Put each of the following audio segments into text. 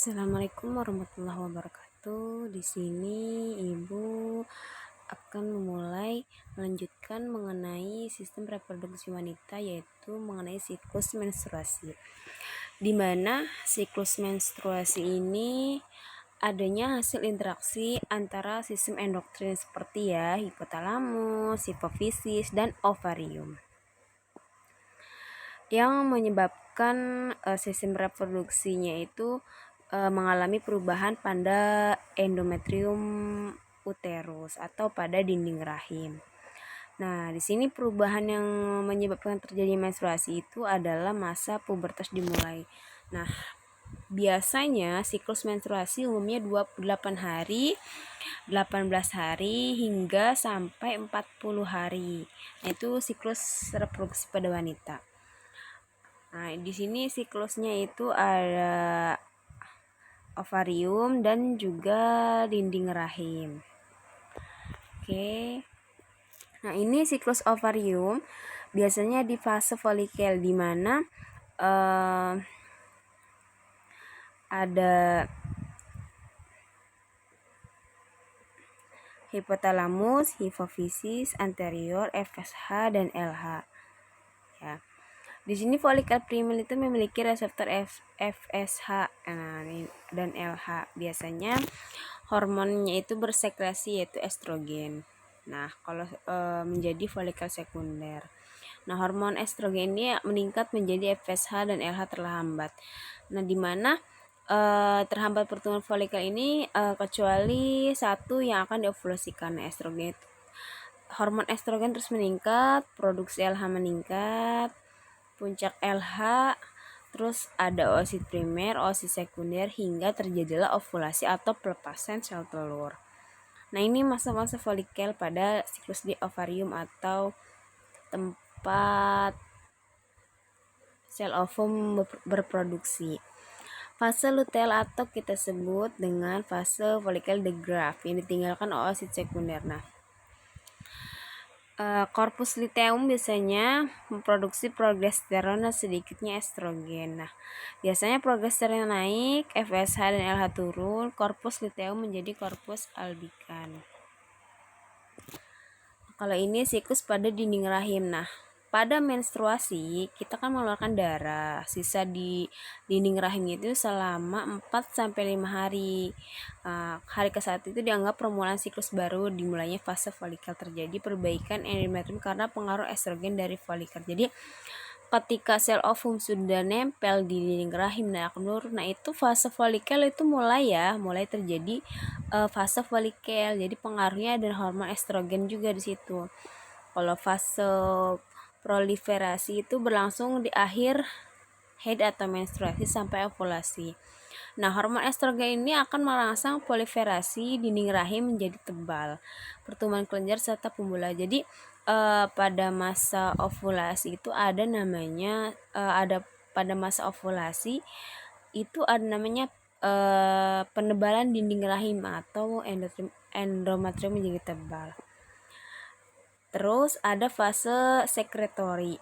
Assalamualaikum warahmatullahi wabarakatuh. Di sini Ibu akan melanjutkan mengenai sistem reproduksi wanita, yaitu mengenai siklus menstruasi. Di mana siklus menstruasi ini adanya hasil interaksi antara sistem endokrin seperti hipotalamus, hipofisis, dan ovarium yang menyebabkan sistem reproduksinya itu mengalami perubahan pada endometrium uterus atau pada dinding rahim. Nah, di sini perubahan yang menyebabkan terjadi menstruasi itu adalah masa pubertas dimulai. Nah, biasanya siklus menstruasi umumnya 28 hari, 18 hari hingga sampai 40 hari. Nah, itu siklus reproduksi pada wanita. Nah, di sini siklusnya itu ada ovarium dan juga dinding rahim. Oke. Nah, ini siklus ovarium biasanya di fase folikel, di mana ada hipotalamus, hipofisis, anterior, FSH, dan LH. Ya. Di sini folikel primer itu memiliki reseptor FSH dan LH. Biasanya hormonnya itu bersekresi, yaitu estrogen. Nah, kalau menjadi folikel sekunder. Nah, hormon estrogen ini meningkat menjadi FSH dan LH terlambat. Nah, di mana terhambat pertumbuhan folikel ini kecuali satu yang akan diovolusikan. Estrogen, hormon estrogen terus meningkat, produksi LH meningkat, puncak LH, terus ada oosit primer, oosit sekunder, hingga terjadilah ovulasi atau pelepasan sel telur. Nah, ini masa-masa folikel pada siklus di ovarium atau tempat sel ovum berproduksi. Fase luteal atau kita sebut dengan fase folikel degrowth yang ditinggalkan oosit sekunder. Nah, korpus luteum biasanya memproduksi progesteron dan sedikitnya estrogen. Nah, biasanya progesteron naik, FSH dan LH turun, korpus luteum menjadi korpus albikan. Kalau ini siklus pada dinding rahim. Nah, pada menstruasi kita kan mengeluarkan darah. Sisa di dinding rahim itu selama 4-5 hari. Hari ke-1 itu dianggap permulaan siklus baru, dimulainya fase folikel, terjadi perbaikan endometrium karena pengaruh estrogen dari folikel. Jadi ketika sel ovum sudah nempel di dinding rahim dan akan menurun, nah itu fase folikel itu mulai terjadi fase folikel. Jadi pengaruhnya ada hormon estrogen juga di situ. Kalau fase proliferasi itu berlangsung di akhir haid atau menstruasi sampai ovulasi. Nah, hormon estrogen ini akan merangsang proliferasi dinding rahim menjadi tebal, pertumbuhan kelenjar serta pembuluh. Jadi pada masa ovulasi itu ada pada masa ovulasi itu ada namanya penebalan dinding rahim atau endometrium menjadi tebal. Terus ada fase sekretori,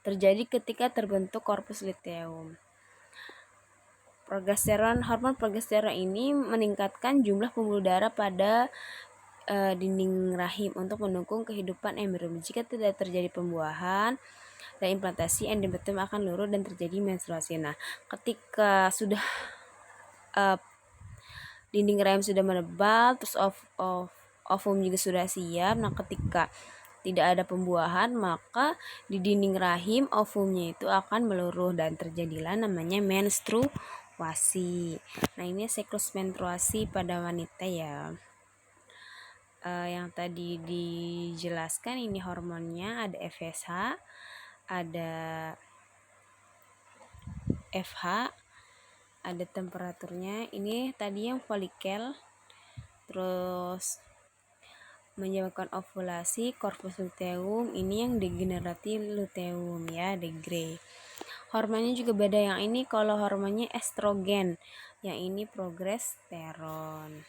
terjadi ketika terbentuk korpus luteum. Hormon progesteron ini meningkatkan jumlah pembuluh darah pada dinding rahim untuk mendukung kehidupan embrio. Jika tidak terjadi pembuahan dan implantasi, endometrium akan luruh dan terjadi menstruasi. Nah, ketika sudah dinding rahim sudah menebal, terus ovum juga sudah siap. Nah, ketika tidak ada pembuahan, maka di dinding rahim ovumnya itu akan meluruh dan terjadilah namanya menstruasi. Nah, ini siklus menstruasi pada wanita ya. Yang tadi dijelaskan ini hormonnya ada FSH, ada FH, ada temperaturnya. Ini tadi yang folikel, terus menyebabkan ovulasi, korpus luteum, ini yang degeneratif luteum ya, degrey. Hormonnya juga beda, yang ini kalau hormonnya estrogen, yang ini progesteron.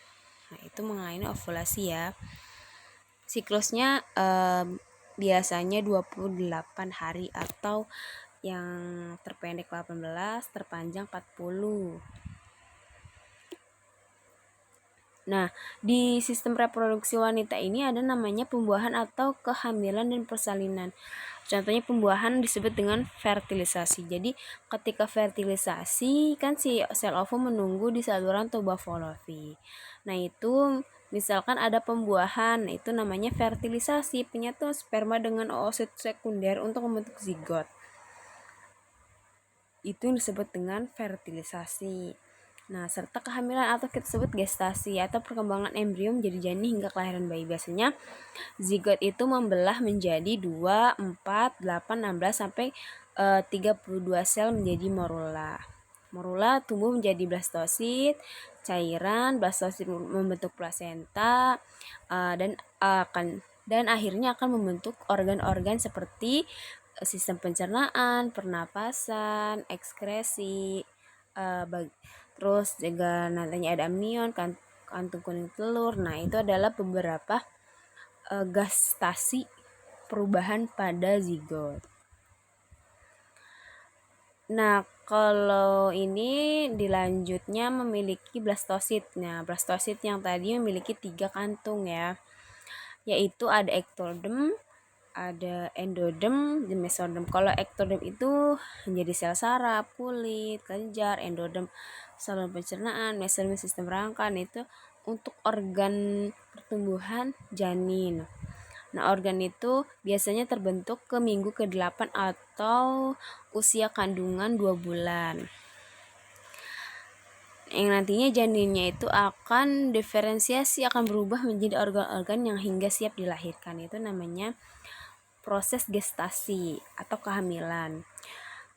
Nah, itu mengenai ovulasi ya. Siklusnya biasanya 28 hari atau yang terpendek 18, terpanjang 40. Nah, di sistem reproduksi wanita ini ada namanya pembuahan atau kehamilan dan persalinan. Contohnya pembuahan disebut dengan fertilisasi. Jadi, ketika fertilisasi kan si sel ovum menunggu di saluran tuba Fallopi. Nah, itu misalkan ada pembuahan, itu namanya fertilisasi, penyatuan sperma dengan oosit sekunder untuk membentuk zigot. Itu yang disebut dengan fertilisasi. Nah, serta kehamilan atau kita sebut gestasi atau perkembangan embrio menjadi janin hingga kelahiran bayi. Biasanya zigot itu membelah menjadi 2, 4, 8, 16 sampai 32 sel menjadi morula. Morula tumbuh menjadi blastosit, cairan, blastosit membentuk plasenta dan akhirnya akan membentuk organ-organ seperti sistem pencernaan, pernapasan, ekskresi, terus juga nantinya ada amnion, kantung kuning telur. Nah, itu adalah beberapa gestasi perubahan pada zigot. Nah, kalau ini dilanjutnya memiliki blastosit. Nah, blastosit yang tadi memiliki 3 kantung ya, yaitu ada ektodem, ada endodem, dan mesodem. Kalau ektodem itu menjadi sel saraf, kulit, kelenjar, endodem saluran pencernaan, mesodem sistem rangka. Itu untuk organ pertumbuhan janin. Nah, organ itu biasanya terbentuk ke minggu ke-8 atau usia kandungan 2 bulan. Yang nantinya janinnya itu akan diferensiasi, akan berubah menjadi organ-organ yang hingga siap dilahirkan. Itu namanya proses gestasi atau kehamilan.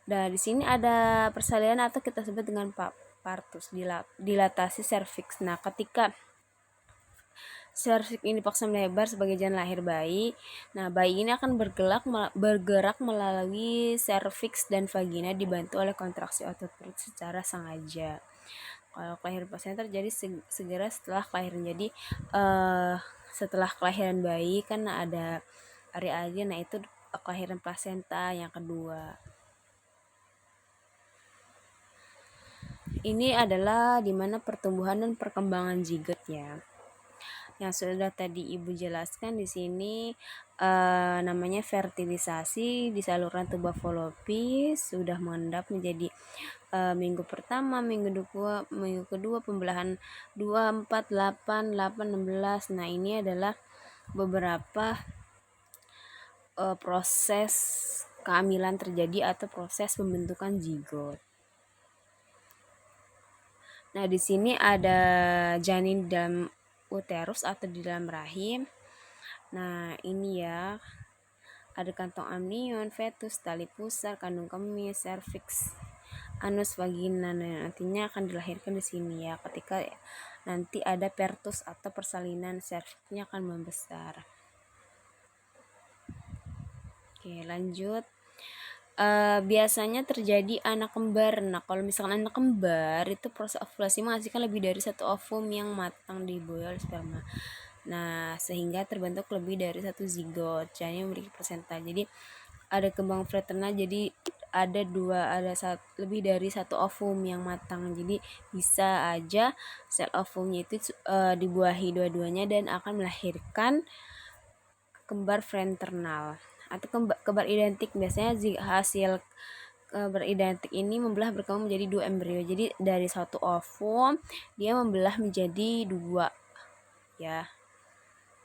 Dan di sini ada persalinan atau kita sebut dengan partus, dilatasi serviks. Nah, ketika serviks ini paksa melebar sebagai jalan lahir bayi, nah bayi ini akan bergerak melalui serviks dan vagina dibantu oleh kontraksi otot perut secara sengaja. Kalau kelahiran plasenta terjadi segera setelah kelahiran. Jadi setelah kelahiran bayi kan ada area-area, nah itu kelahiran plasenta yang kedua. Ini adalah dimana pertumbuhan dan perkembangan zigot ya. Yang sudah tadi Ibu jelaskan di sini namanya fertilisasi di saluran tuba Fallopi sudah mengendap menjadi minggu pertama, minggu kedua pembelahan 2, 4, 8, 8, 16. Nah, ini adalah beberapa proses kehamilan terjadi atau proses pembentukan zigot. Nah, di sini ada janin di dalam uterus atau di dalam rahim. Nah, ini ya. Ada kantong amnion, fetus, tali pusar, kandung kemih, serviks, anus, vagina. Nah, nantinya akan dilahirkan di sini ya. Ketika nanti ada pertus atau persalinan, serviksnya akan membesar. Oke, lanjut. Biasanya terjadi anak kembar. Nah, kalau misalkan anak kembar itu proses ovulasi menghasilkan lebih dari 1 ovum yang matang dibuai oleh sperma. Nah, sehingga terbentuk lebih dari 1 zigot, janin memiliki plasenta. Jadi ada kembang fraternal, jadi ada lebih dari 1 ovum yang matang. Jadi bisa aja sel ovumnya itu dibuahi dua-duanya dan akan melahirkan kembar fraternal atau kembar identik. Biasanya hasil kembar identik ini membelah berkembang menjadi 2 embrio. Jadi dari 1 ovum dia membelah menjadi 2 ya.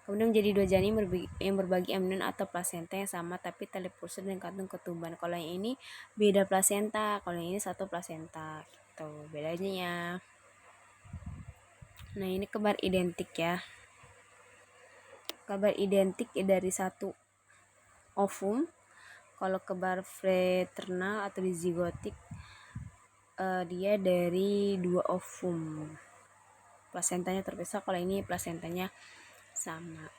Kemudian menjadi 2 janin yang berbagi amnion atau plasenta yang sama tapi tali pusar dan kantung ketuban. Kalau yang ini beda plasenta, kalau yang ini satu plasenta gitu bedanya ya. Nah, ini kembar identik ya. Kembar identik dari 1 ovum. Kalau kembar fraternal atau dizigotik dia dari 2 ovum. Plasentanya terpisah, kalau ini plasentanya sama.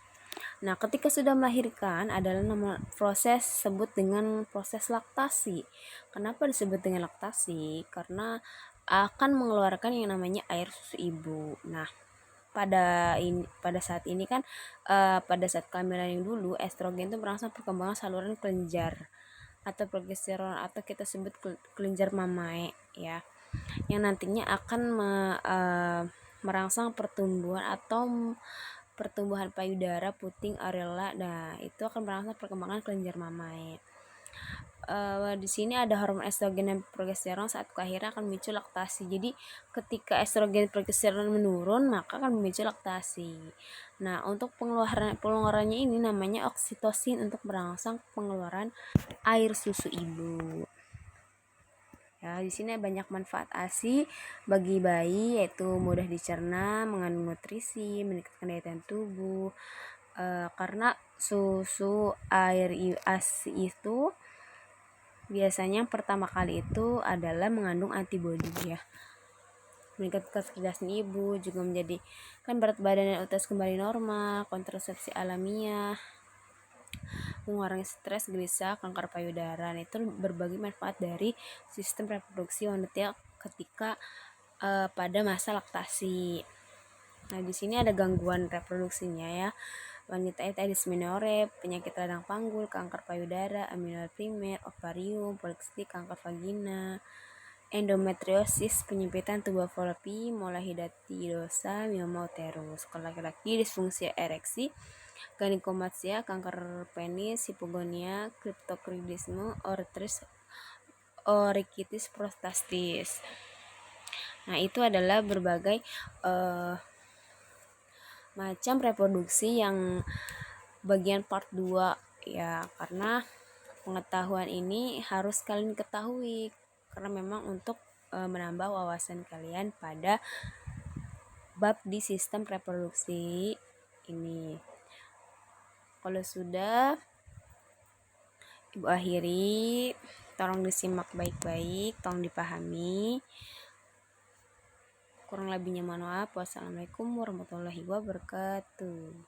Nah, ketika sudah melahirkan adalah nama proses sebut dengan proses laktasi. Kenapa disebut dengan laktasi? Karena akan mengeluarkan yang namanya air susu ibu. Nah, pada saat ini kan pada saat kehamilan yang dulu estrogen itu merangsang perkembangan saluran kelenjar atau progesteron atau kita sebut kelenjar mamae ya, yang nantinya akan merangsang pertumbuhan payudara, puting, areola. Nah, itu akan merangsang perkembangan kelenjar mamai. Di sini ada hormon estrogen dan progesteron saat kelahiran akan memicu laktasi. Jadi ketika estrogen progesteron menurun maka akan memicu laktasi. Nah, untuk pengeluarannya ini namanya oksitosin untuk merangsang pengeluaran air susu ibu. Ya, di sini banyak manfaat ASI bagi bayi, yaitu mudah dicerna, mengandung nutrisi, meningkatkan daya tahan tubuh. Karena susu air ASI itu biasanya yang pertama kali itu adalah mengandung antibodi ya, meningkatkan kecerdasan ibu, juga menjadikan berat badan dan uterus kembali normal, kontrasepsi alamiah, mengurangi stres, gelisah, kanker payudara. Nah, itu berbagai manfaat dari sistem reproduksi wanita ketika pada masa laktasi. Nah, di sini ada gangguan reproduksinya ya. Wanita itu ada dysmenorrhea, penyakit radang panggul, kanker payudara, amenorrhea primer, ovarium, polikistik, kanker vagina, endometriosis, penyempitan tubuh Fallopi, molehidatidosa, mioma uterus. Kalau laki-laki disfungsi ereksi, ganikomastia, kanker penis, hipogonia, kriptokoridisme, orikitis prostatis. Nah, itu adalah berbagai macam reproduksi yang bagian part 2 ya, karena pengetahuan ini harus kalian ketahui karena memang untuk menambah wawasan kalian pada bab di sistem reproduksi ini. Kalau sudah, ibu akhiri, tolong disimak baik-baik, tolong dipahami. Kurang lebihnya mohon maaf. Wassalamualaikum warahmatullahi wabarakatuh.